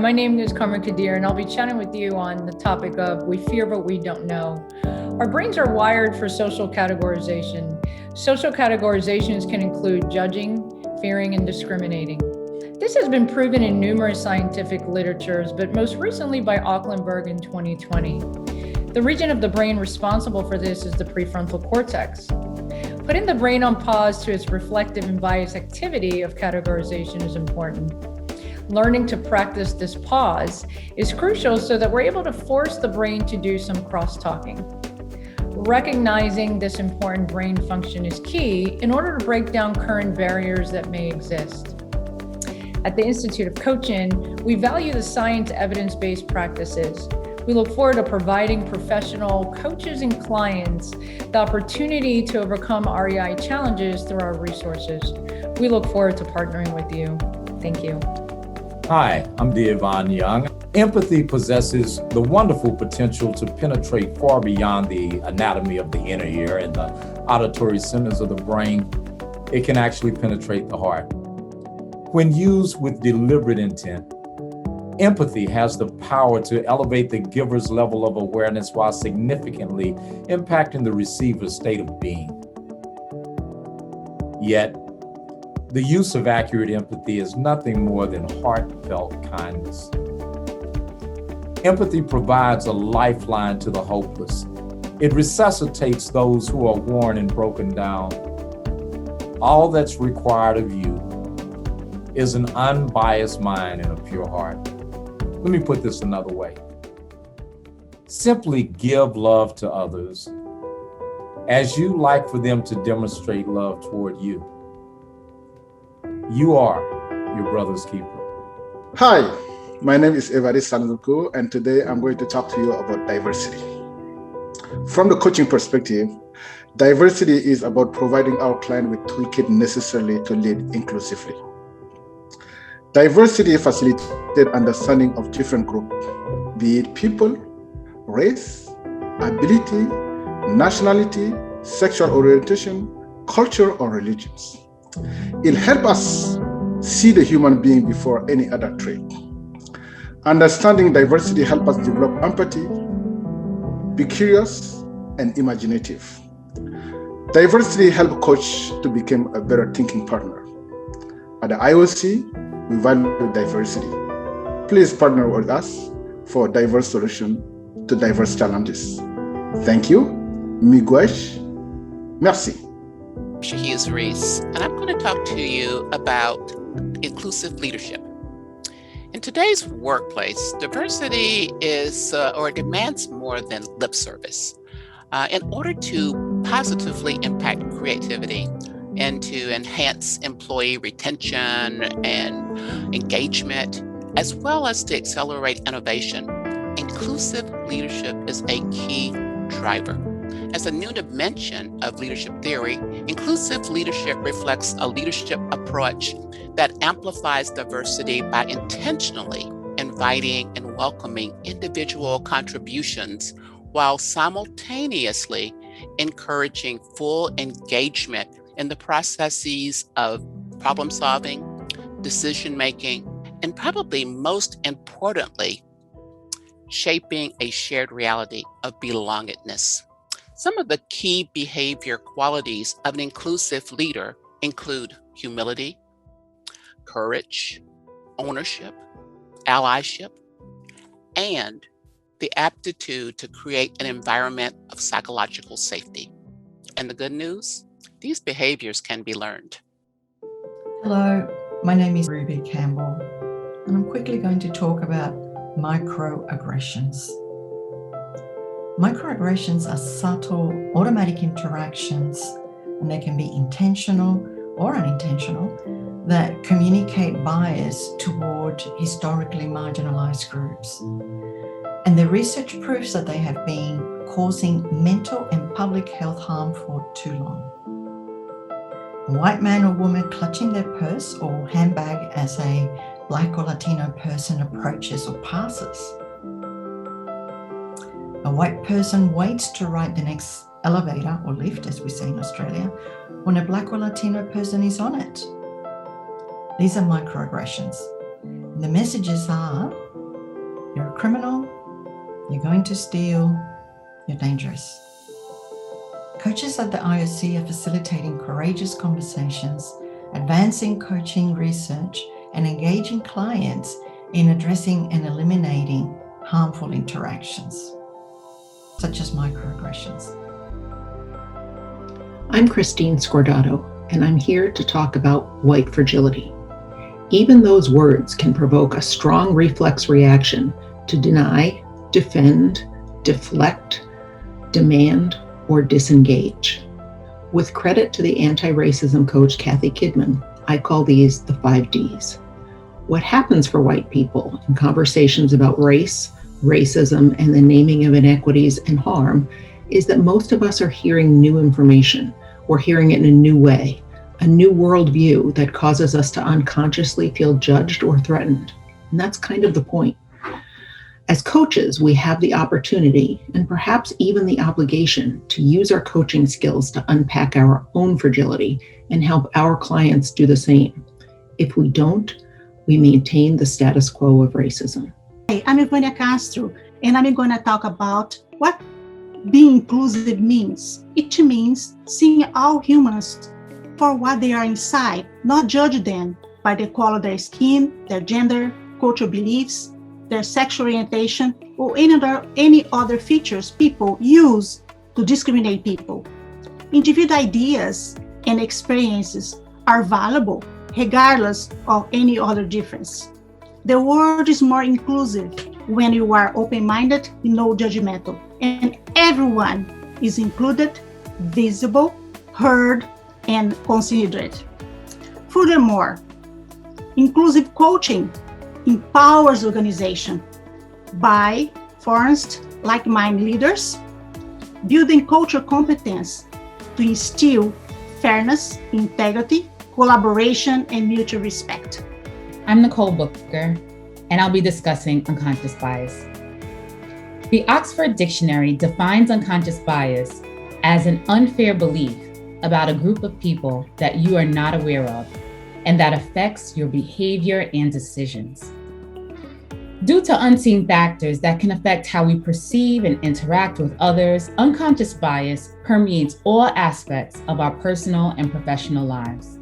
my name is Carmen Kadir, and I'll be chatting with you on the topic of we fear what we don't know. Our brains are wired for social categorization. Social categorizations can include judging, fearing, and discriminating. This has been proven in numerous scientific literatures, but most recently by Aucklandberg in 2020. The region of the brain responsible for this is the prefrontal cortex. Putting the brain on pause to its reflective and biased activity of categorization is important. Learning to practice this pause is crucial so that we're able to force the brain to do some cross-talking. Recognizing this important brain function is key in order to break down current barriers that may exist. At the Institute of Coaching, we value the science evidence-based practices. We look forward to providing professional coaches and clients the opportunity to overcome REI challenges through our resources. We look forward to partnering with you. Thank you. Hi, I'm Devon Young. Empathy possesses the wonderful potential to penetrate far beyond the anatomy of the inner ear and the auditory centers of the brain. It can actually penetrate the heart. When used with deliberate intent, empathy has the power to elevate the giver's level of awareness while significantly impacting the receiver's state of being. Yet, the use of accurate empathy is nothing more than heartfelt kindness. Empathy provides a lifeline to the hopeless. It resuscitates those who are worn and broken down. All that's required of you is an unbiased mind and a pure heart. Let me put this another way. Simply give love to others as you like for them to demonstrate love toward you. You are your brother's keeper. Hi, my name is Evariste Sanzuku, and today I'm going to talk to you about diversity. From the coaching perspective, diversity is about providing our client with toolkit necessarily to lead inclusively. Diversity facilitated understanding of different groups, be it people, race, ability, nationality, sexual orientation, culture, or religions. It helps us see the human being before any other trait. Understanding diversity helps us develop empathy, be curious, and imaginative. Diversity helps coach to become a better thinking partner. At the IOC, we value diversity. Please partner with us for a diverse solution to diverse challenges. Thank you. Miigwech. Merci. Hughes Reese, and I'm going to talk to you about inclusive leadership. In today's workplace, diversity is or demands more than lip service. In order to positively impact creativity and to enhance employee retention and engagement, as well as to accelerate innovation, inclusive leadership is a key driver. As a new dimension of leadership theory, inclusive leadership reflects a leadership approach that amplifies diversity by intentionally inviting and welcoming individual contributions while simultaneously encouraging full engagement in the processes of problem solving, decision making, and probably most importantly, shaping a shared reality of belongingness. Some of the key behavior qualities of an inclusive leader include humility, courage, ownership, allyship, and the aptitude to create an environment of psychological safety. And the good news, these behaviors can be learned. Hello, my name is Ruby Campbell, and I'm quickly going to talk about microaggressions. Microaggressions are subtle, automatic interactions, and they can be intentional or unintentional, that communicate bias toward historically marginalized groups. And the research proves that they have been causing mental and public health harm for too long. A white man or woman clutching their purse or handbag as a Black or Latino person approaches or passes. A white person waits to ride the next elevator or lift, as we say in Australia, when a Black or Latino person is on it. These are microaggressions. And the messages are You're a criminal, you're going to steal, you're dangerous. Coaches at the IOC are facilitating courageous conversations, advancing coaching research, and engaging clients in addressing and eliminating harmful interactions, such as microaggressions. I'm Christine Scordato, and I'm here to talk about white fragility. Even those words can provoke a strong reflex reaction to deny, defend, deflect, demand, or disengage. With credit to the anti-racism coach Kathy Kidman, I call these the 5 Ds. What happens for white people in conversations about race, racism, and the naming of inequities and harm is that most of us are hearing new information. We're hearing it in a new way, a new worldview that causes us to unconsciously feel judged or threatened. And that's kind of the point. As coaches, we have the opportunity and perhaps even the obligation to use our coaching skills to unpack our own fragility and help our clients do the same. If we don't, we maintain the status quo of racism. Hey, I'm Ivania Castro, and I'm going to talk about what being inclusive means. It means seeing all humans for what they are inside, not judge them by the color of their skin, their gender, cultural beliefs, their sexual orientation, or any other features people use to discriminate people. Individual ideas and experiences are valuable regardless of any other difference. The world is more inclusive when you are open-minded and no judgmental, and everyone is included, visible, heard, and considered. Furthermore, inclusive coaching empowers organization by, first, like-minded leaders, building cultural competence to instill fairness, integrity, collaboration, and mutual respect. I'm Nikole Booker, and I'll be discussing unconscious bias. The Oxford Dictionary defines unconscious bias as an unfair belief about a group of people that you are not aware of and that affects your behavior and decisions. Due to unseen factors that can affect how we perceive and interact with others, unconscious bias permeates all aspects of our personal and professional lives.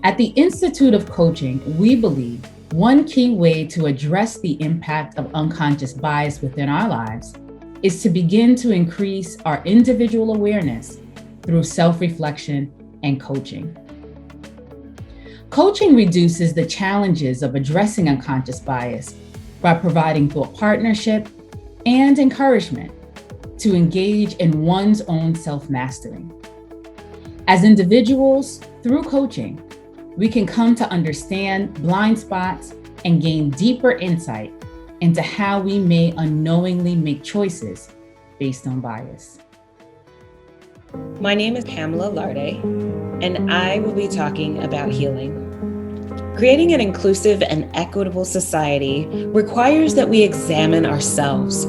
At the Institute of Coaching, we believe one key way to address the impact of unconscious bias within our lives is to begin to increase our individual awareness through self-reflection and coaching. Coaching reduces the challenges of addressing unconscious bias by providing thought partnership and encouragement to engage in one's own self-mastery. As individuals, through coaching, we can come to understand blind spots and gain deeper insight into how we may unknowingly make choices based on bias. My name is Pamela Larde, and I will be talking about healing. Creating an inclusive and equitable society requires that we examine ourselves.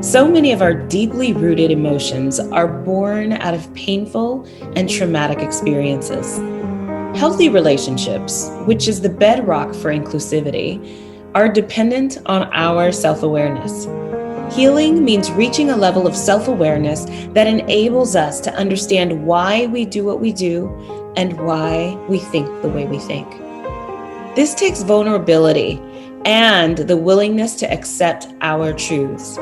So many of our deeply rooted emotions are born out of painful and traumatic experiences. Healthy relationships, which is the bedrock for inclusivity, are dependent on our self-awareness. Healing means reaching a level of self-awareness that enables us to understand why we do what we do and why we think the way we think. This takes vulnerability and the willingness to accept our truths.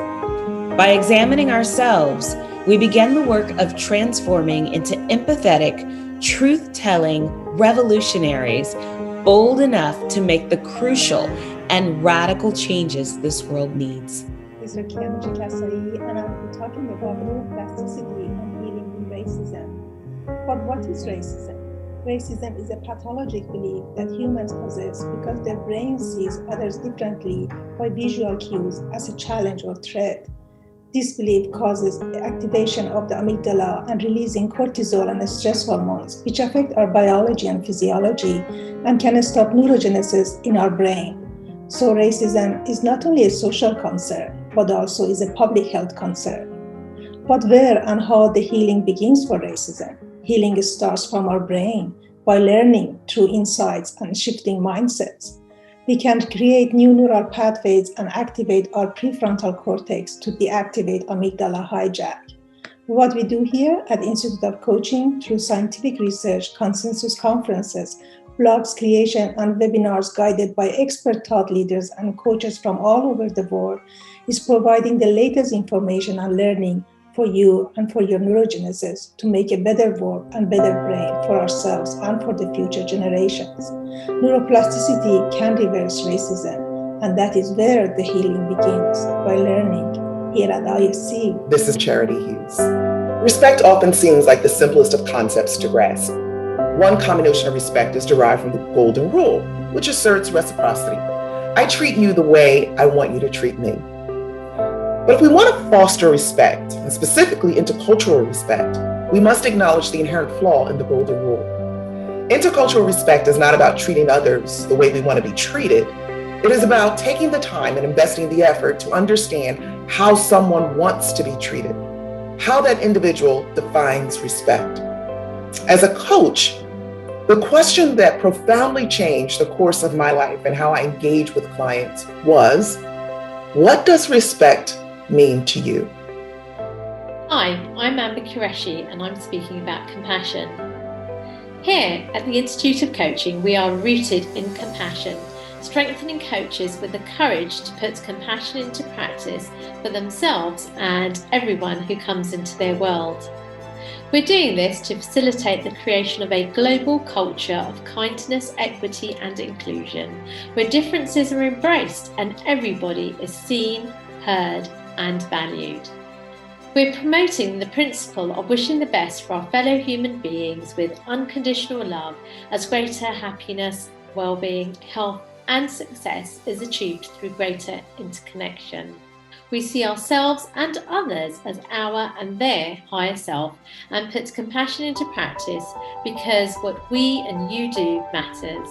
By examining ourselves, we begin the work of transforming into empathetic, truth-telling revolutionaries, bold enough to make the crucial and radical changes this world needs. This is Quereshi, and I'll be talking about neuroplasticity and healing in racism. But what is racism? Racism is a pathologic belief that humans possess because their brain sees others differently by visual cues as a challenge or threat. This belief causes activation of the amygdala and releasing cortisol and stress hormones, which affect our biology and physiology and can stop neurogenesis in our brain. So racism is not only a social concern, but also is a public health concern. But where and how the healing begins for racism? Healing starts from our brain by learning through insights and shifting mindsets. We can create new neural pathways and activate our prefrontal cortex to deactivate amygdala hijack. What we do here at Institute of Coaching through scientific research, consensus conferences, blogs creation, and webinars guided by expert thought leaders and coaches from all over the world is providing the latest information and learning for you and for your neurogenesis to make a better world and better brain for ourselves and for the future generations. Neuroplasticity can reverse racism, and that is where the healing begins, by learning here at IOC. This is Charity Hughes. Respect often seems like the simplest of concepts to grasp. One common notion of respect is derived from the Golden Rule, which asserts reciprocity. I treat you the way I want you to treat me. But if we want to foster respect, and specifically intercultural respect, we must acknowledge the inherent flaw in the Golden Rule. Intercultural respect is not about treating others the way we want to be treated. It is about taking the time and investing the effort to understand how someone wants to be treated, how that individual defines respect. As a coach, the question that profoundly changed the course of my life and how I engage with clients was, what does respect mean to you? Hi, I'm Quereshi and I'm speaking about compassion. Here at the Institute of Coaching, we are rooted in compassion, strengthening coaches with the courage to put compassion into practice for themselves and everyone who comes into their world. We're doing this to facilitate the creation of a global culture of kindness, equity and inclusion, where differences are embraced and everybody is seen, heard and valued. We're promoting the principle of wishing the best for our fellow human beings with unconditional love as greater happiness, well-being, health and success is achieved through greater interconnection. We see ourselves and others as our and their higher self and put compassion into practice because what we and you do matters.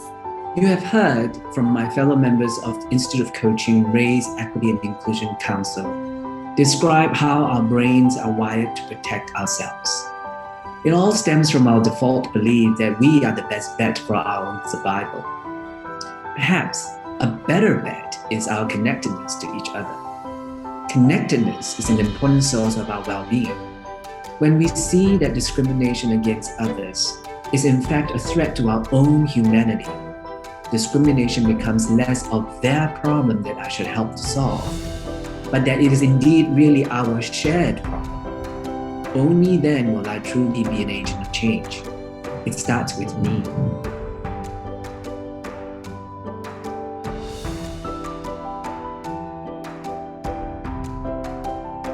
You have heard from my fellow members of the Institute of Coaching Race, Equity and Inclusion Council describe how our brains are wired to protect ourselves. It all stems from our default belief that we are the best bet for our own survival. Perhaps a better bet is our connectedness to each other. Connectedness is an important source of our well-being. When we see that discrimination against others is in fact a threat to our own humanity, discrimination becomes less of their problem that I should help to solve, but that it is indeed really our shared problem. Only then will I truly be an agent of change. It starts with me.